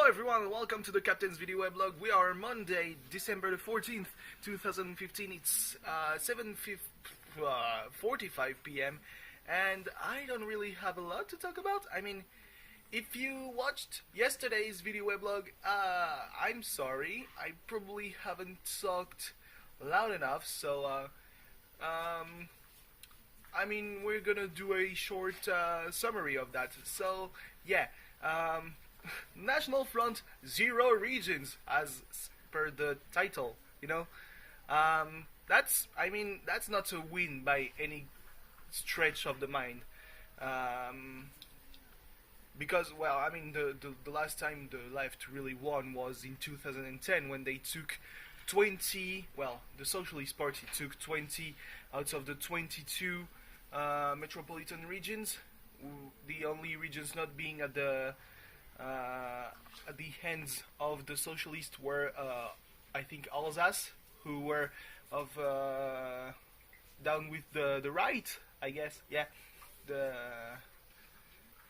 Hello everyone, welcome to the Captain's Video Weblog. We are Monday, December the 14th, 2015. It's 7:45 p.m. and I don't really have a lot to talk about. I mean, if you watched yesterday's video weblog, I'm sorry. I probably haven't talked loud enough, so I mean, we're gonna do a short summary of that. So, yeah, National Front, 0 regions, as per the title, you know. That's not a win by any stretch of the mind. Because, well, I mean, the last time the left really won was in 2010 when they took 20, well, the Socialist Party took 20 out of the 22 metropolitan regions, the only regions not being at the hands of the socialists were, I think, Alsace, who were of down with the right, I guess, yeah, the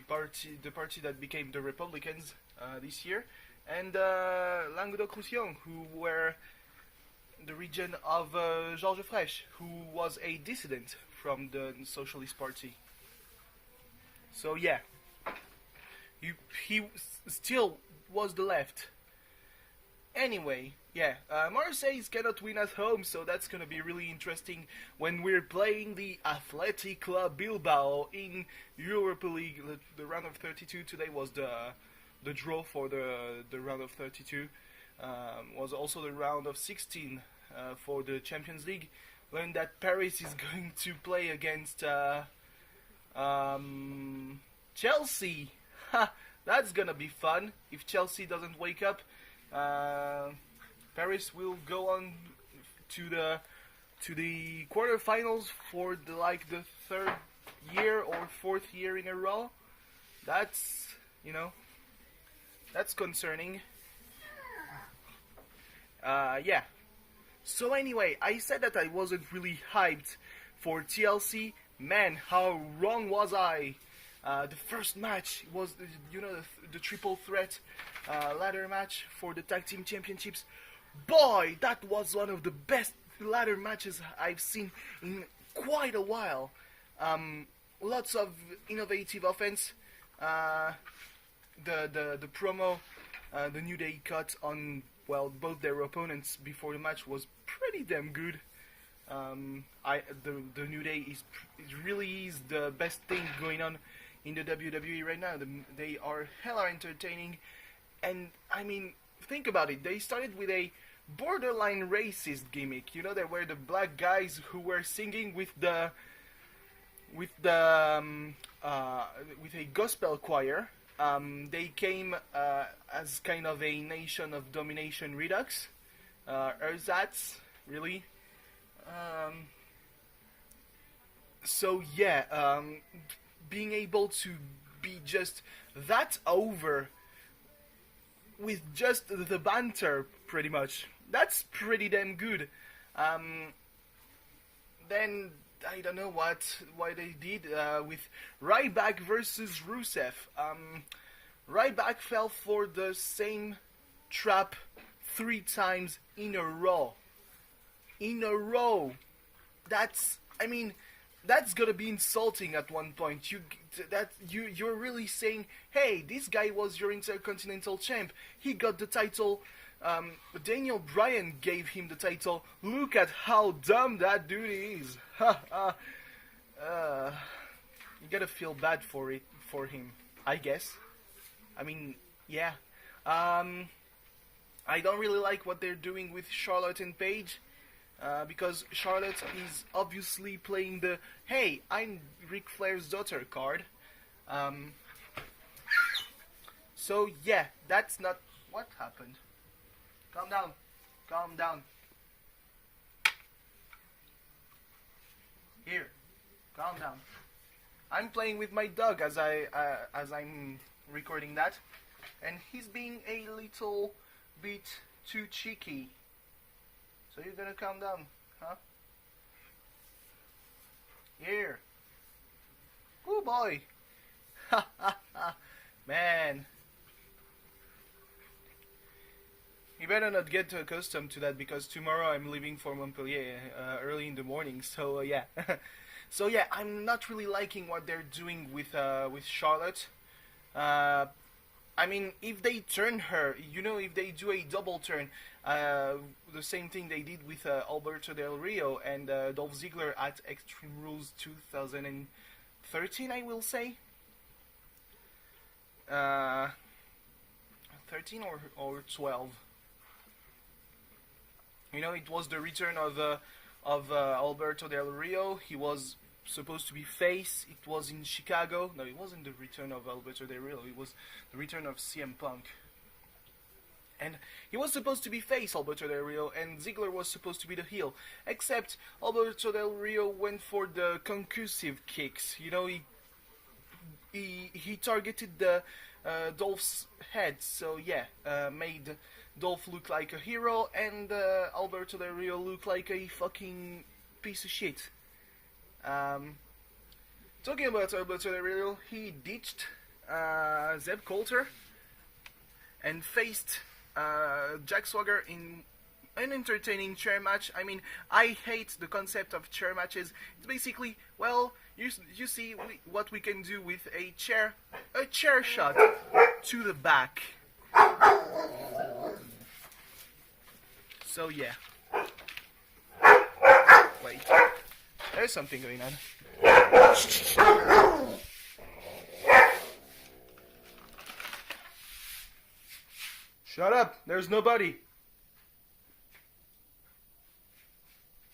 party that became the Republicans this year, and Languedoc-Roussillon, who were the region of Georges Frêche, who was a dissident from the Socialist Party. So yeah, he still was the left. Anyway, yeah, Marseille cannot win at home, so that's gonna be really interesting when we're playing the Athletic Club Bilbao in Europa League. The round of 32 today was the draw for the round of 32. Was also the round of 16 for the Champions League. Learned that Paris is going to play against Chelsea. Ha! That's gonna be fun. If Chelsea doesn't wake up, Paris will go on to the quarterfinals for the third year or fourth year in a row. That's, you know, that's concerning. Yeah. So anyway, I said that I wasn't really hyped for TLC. Man, how wrong was I? The first match was, the triple threat ladder match for the tag team championships. Boy, that was one of the best ladder matches I've seen in quite a while. Lots of innovative offense. The promo the New Day cut on, well, both their opponents before the match was pretty damn good. The New Day is really the best thing going on in the WWE right now. They are hella entertaining, and I mean, think about it. They started with a borderline racist gimmick. You know, there were the black guys who were singing with a gospel choir. They came as kind of a nation of domination redux, ersatz, really. So yeah, being able to be just that over with just the banter, pretty much, that's pretty damn good. Then I don't know why they did with Ryback versus Rusev. Ryback fell for the same trap 3 times in a row. That's gonna be insulting at one point. You're really saying, hey, this guy was your Intercontinental Champ. He got the title. Daniel Bryan gave him the title. Look at how dumb that dude is. You gotta feel bad for him, I guess. I mean, yeah. I don't really like what they're doing with Charlotte and Paige. Because Charlotte is obviously playing the "Hey, I'm Ric Flair's daughter" card. So yeah, that's not what happened. Calm down, calm down. Here, calm down. I'm playing with my dog as I'm recording that, and he's being a little bit too cheeky. So you're gonna calm down, huh? Here. Good boy. Ha ha ha. Man. better not get accustomed to that because tomorrow I'm leaving for Montpellier early in the morning. So yeah, so yeah, I'm not really liking what they're doing with Charlotte. Uh, I mean, if they turn her, if they do a double turn, the same thing they did with Alberto Del Rio and Dolph Ziggler at Extreme Rules 2013, I will say. 13 or 12. It was the return of Alberto Del Rio. He was supposed to be face. It was in Chicago. No, it wasn't the return of Alberto Del Rio. It was the return of CM Punk. And he was supposed to be face, Alberto Del Rio, and Ziggler was supposed to be the heel. Except Alberto Del Rio went for the concussive kicks. He targeted the Dolph's head. So yeah, made Dolph look like a hero and Alberto Del Rio look like a fucking piece of shit. Talking about Alberto Del Rio, he ditched Zeb Coulter and faced Jack Swagger in an entertaining chair match. I mean, I hate the concept of chair matches. It's basically, well, you see what we can do with a chair shot to the back. So yeah. Wait, there's something going on. Shut up, there's nobody.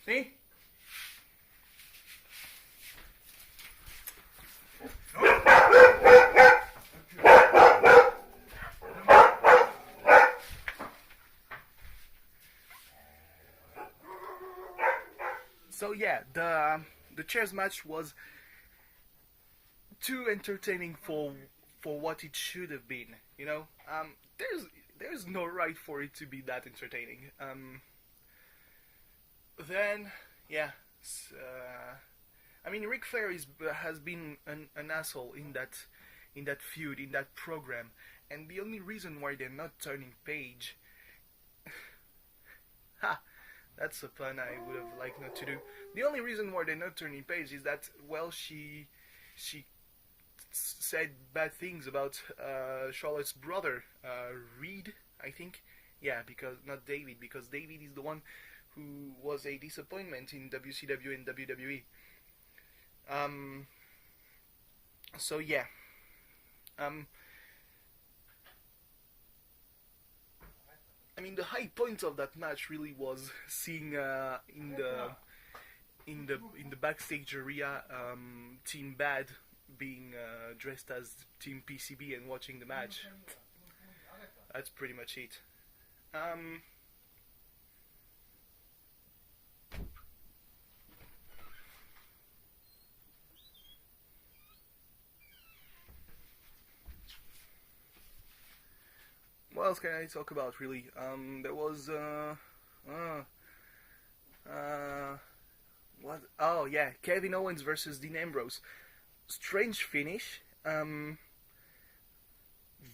See? So yeah, the chairs match was too entertaining for what it should have been. There's no right for it to be that entertaining. Then yeah, I mean, Ric Flair has been an asshole in that feud, in that program, and the only reason why they're not turning page. Ha. That's a pun I would have liked not to do. The only reason why they're not turning page is that, well, she said bad things about Charlotte's brother, Reed, I think. Yeah, because not David, because David is the one who was a disappointment in WCW and WWE. So yeah. I mean, the high point of that match really was seeing in the backstage area Team Bad being dressed as Team PCB and watching the match. That's pretty much it. What else can I talk about, really? There was, what? Oh, yeah, Kevin Owens versus Dean Ambrose. Strange finish.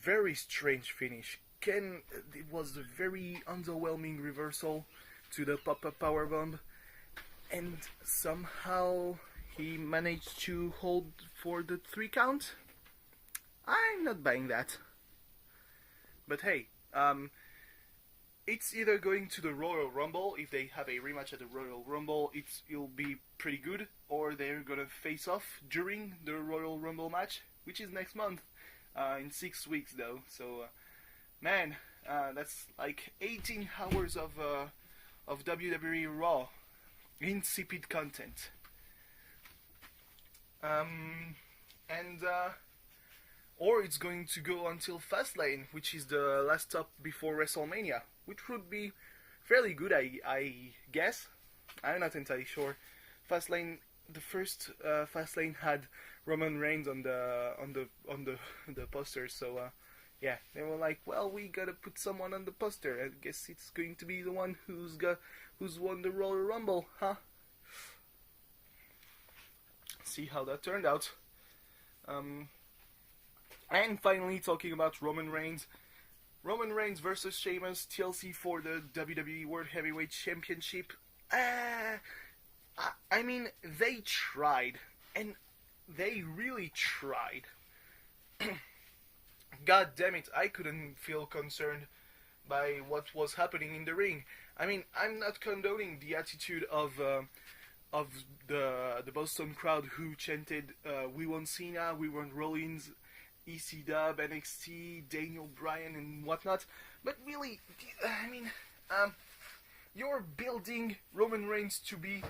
Very strange finish. It was a very underwhelming reversal to the pop-up powerbomb, and somehow he managed to hold for the 3 count. I'm not buying that. But hey, it's either going to the Royal Rumble. If they have a rematch at the Royal Rumble, it'll be pretty good, or they're gonna face off during the Royal Rumble match, which is next month, in 6 weeks though. So, man, that's like 18 hours of WWE Raw, insipid content. Or it's going to go until Fastlane, which is the last stop before WrestleMania, which would be fairly good, I guess. I'm not entirely sure. Fastlane, the first Fastlane had Roman Reigns on the poster, so yeah, they were like, well, we gotta put someone on the poster. I guess it's going to be the one who's won the Royal Rumble, huh? See how that turned out. And finally, talking about Roman Reigns, Roman Reigns versus Sheamus, TLC for the WWE World Heavyweight Championship. Uh, I mean, they tried, and they really tried. God damn it, I couldn't feel concerned by what was happening in the ring. I mean, I'm not condoning the attitude of the Boston crowd who chanted, "We want Cena, we want Rollins, EC Dub, NXT, Daniel Bryan, and whatnot." But really, I mean, you're building Roman Reigns to be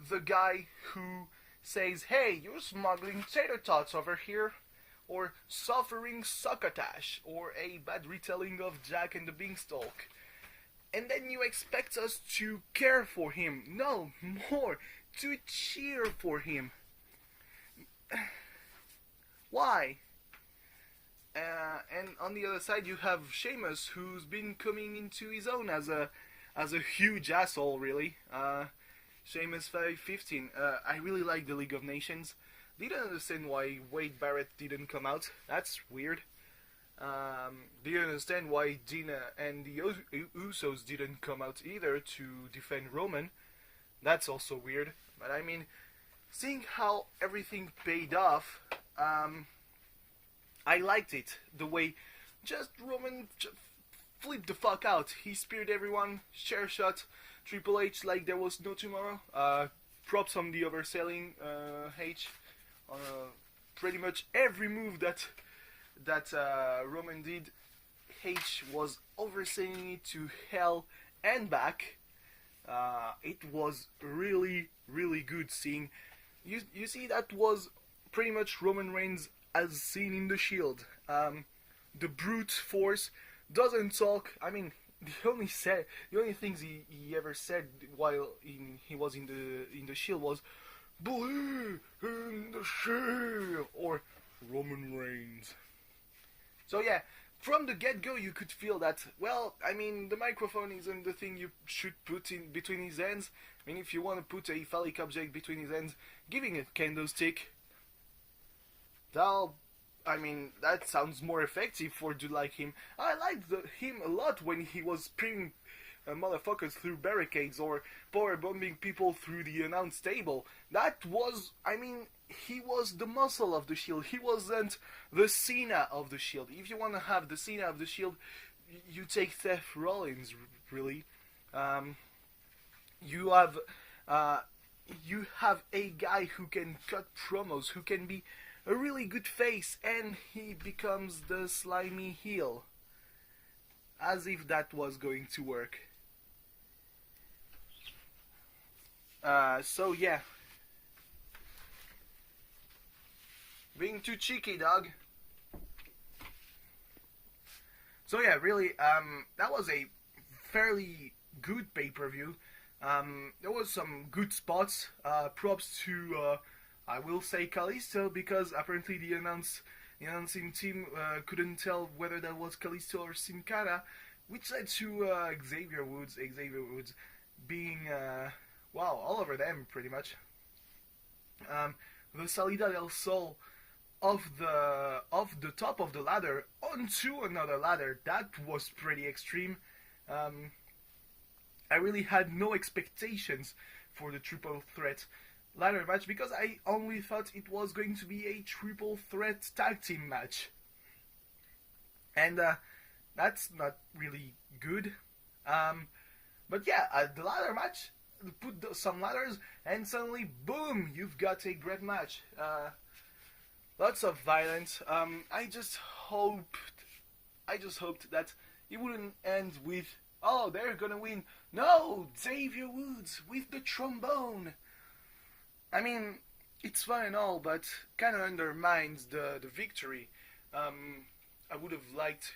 the guy who says, "Hey, you're smuggling tater tots over here," or suffering succotash, or a bad retelling of Jack and the Beanstalk. And then you expect us to care for him. No, more, to cheer for him. Why? And on the other side, you have Sheamus, who's been coming into his own as a huge asshole, really. Sheamus 515. I really like the League of Nations. Didn't understand why Wade Barrett didn't come out. That's weird. Didn't understand why Dina and the Usos didn't come out either to defend Roman. That's also weird. But I mean, seeing how everything paid off, I liked it. The way just Roman flipped the fuck out. He speared everyone, chair shot Triple H like there was no tomorrow. Props on the overselling H. Pretty much every move that Roman did, H was overselling it to hell and back. It was really, really good seeing. You see, that was pretty much Roman Reigns as seen in the Shield. The brute force doesn't talk. I mean, the only things he ever said while he was in the Shield was "Believe in the Shield" or Roman Reigns. So yeah, from the get-go you could feel that, well, I mean, the microphone isn't the thing you should put in between his hands. I mean, if you want to put a phallic object between his hands, giving a candlestick, that sounds more effective for a dude like him. I liked him a lot when he was spraying motherfuckers through barricades or power bombing people through the announce table. That was, I mean, he was the muscle of the Shield. He wasn't the Cena of the Shield. If you want to have the Cena of the Shield, you take Seth Rollins, really. You have a guy who can cut promos, who can be a really good face, and he becomes the slimy heel. As if that was going to work. So yeah. Being too cheeky, dog. So yeah, really, that was a fairly good pay-per-view. There was some good spots. Props to, I will say, Kalisto, because apparently the announcing team couldn't tell whether that was Kalisto or Sin Cara, which led to Xavier Woods being, all over them, pretty much. The Salida del Sol of the top of the ladder onto another ladder, that was pretty extreme. I really had no expectations for the triple threat ladder match because I only thought it was going to be a triple threat tag team match. And that's not really good. But yeah, the ladder match, put some ladders and suddenly, boom, you've got a great match. Lots of violence. I just hoped that it wouldn't end with, "Oh, they're gonna win." No, Xavier Woods with the trombone. I mean, it's fun and all, but kind of undermines the victory. I would have liked,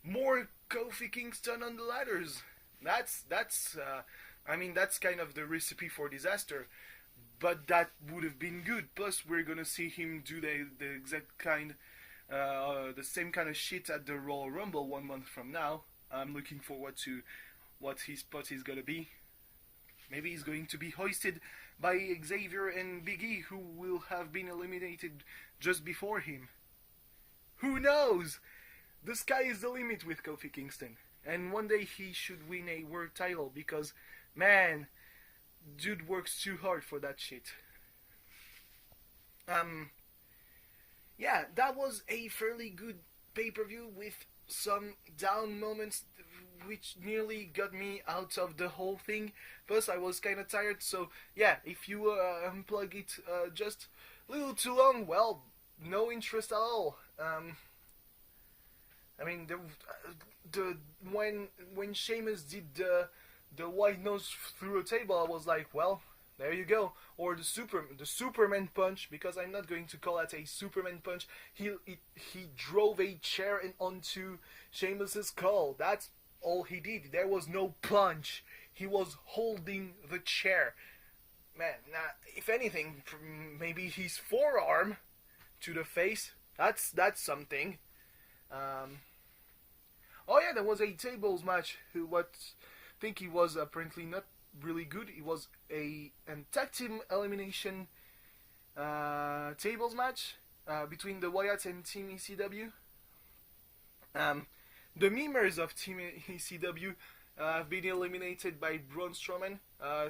more Kofi Kingston on the ladders. That's kind of the recipe for disaster. But that would have been good. Plus, we're gonna see him do the exact kind, the same kind of shit at the Royal Rumble 1 month from now. I'm looking forward to what his spot is gonna be. Maybe he's going to be hoisted by Xavier and Big E, who will have been eliminated just before him. Who knows? the sky is the limit with Kofi Kingston, and one day he should win a world title because, man, dude works too hard for that shit. Yeah, that was a fairly good pay-per-view with some down moments which nearly got me out of the whole thing. Plus, I was kind of tired, so yeah, if you unplug it just a little too long, well, no interest at all. I mean, the when Sheamus did the white nose through a table, I was like, well, there you go. Or the Superman punch, because I'm not going to call that a Superman punch. He drove a chair onto Sheamus's skull. That's all he did. There was no punch. He was holding the chair. Man, if anything, maybe his forearm to the face. That's something. Oh yeah, there was a tables match. I think he was apparently not really good. It was a tag team elimination tables match between the Wyatts and Team ECW. The memers of Team ECW have been eliminated by Braun Strowman.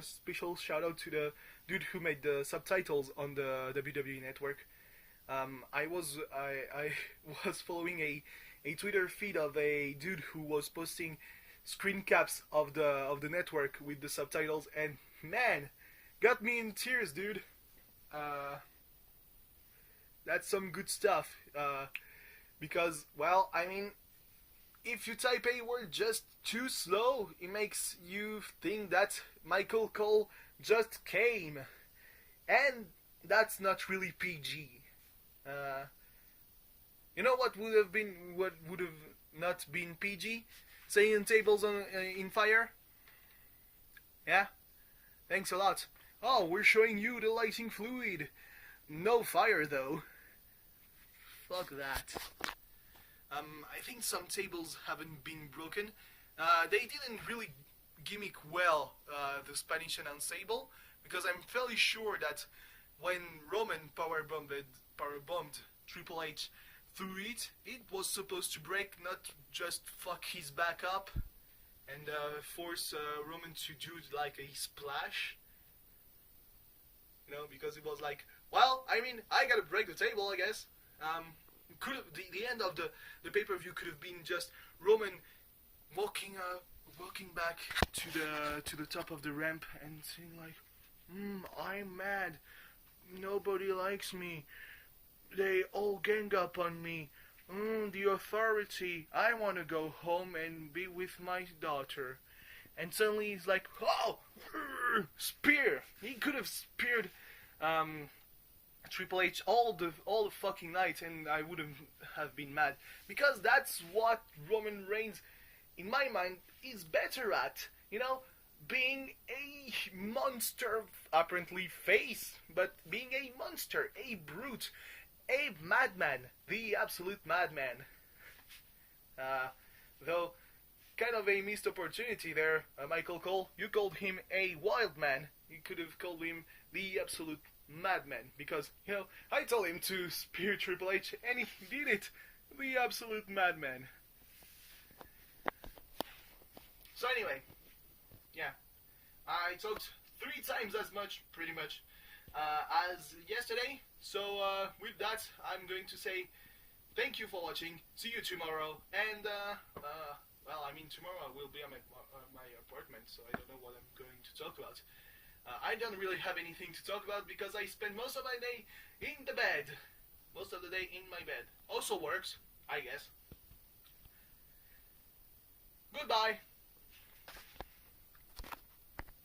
Special shout out to the dude who made the subtitles on the WWE Network. I was following a Twitter feed of a dude who was posting screen caps of the network with the subtitles, and man, got me in tears, dude. That's some good stuff. Because, well, I mean, if you type a word just too slow, it makes you think that Michael Cole just came, and that's not really PG. You know what would have not been PG? Saying tables in fire? Yeah? Thanks a lot. Oh, we're showing you the lighting fluid. No fire, though. Fuck that. I think some tables haven't been broken. They didn't really gimmick well the Spanish announce table, because I'm fairly sure that when Roman powerbombed Triple H through it was supposed to break, not just fuck his back up and force Roman to do like a splash. You know, because it was like, well, I mean, I gotta break the table, I guess. Could have, the end of the pay-per-view could have been just Roman walking back to the top of the ramp and saying like, I'm mad. Nobody likes me. They all gang up on me. The authority. I want to go home and be with my daughter. And suddenly he's like, oh, spear. He could have speared Triple H all the fucking night, and I wouldn't have been mad, because that's what Roman Reigns, in my mind, is better at. You know, being a monster, apparently face, but being a monster, a brute, a madman, the absolute madman. Though, kind of a missed opportunity there, Michael Cole. You called him a wild man. You could have called him the absolute madman, because, you know, I told him to spear Triple H, and he did it. The absolute madman. So anyway, yeah, I talked 3 times as much, pretty much, as yesterday. So with that, I'm going to say thank you for watching. See you tomorrow, and well, I mean, tomorrow I will be at my apartment, so I don't know what I'm going to talk about. I don't really have anything to talk about because I spend most of my day in the bed. Most of the day in my bed. Also works, I guess. Goodbye.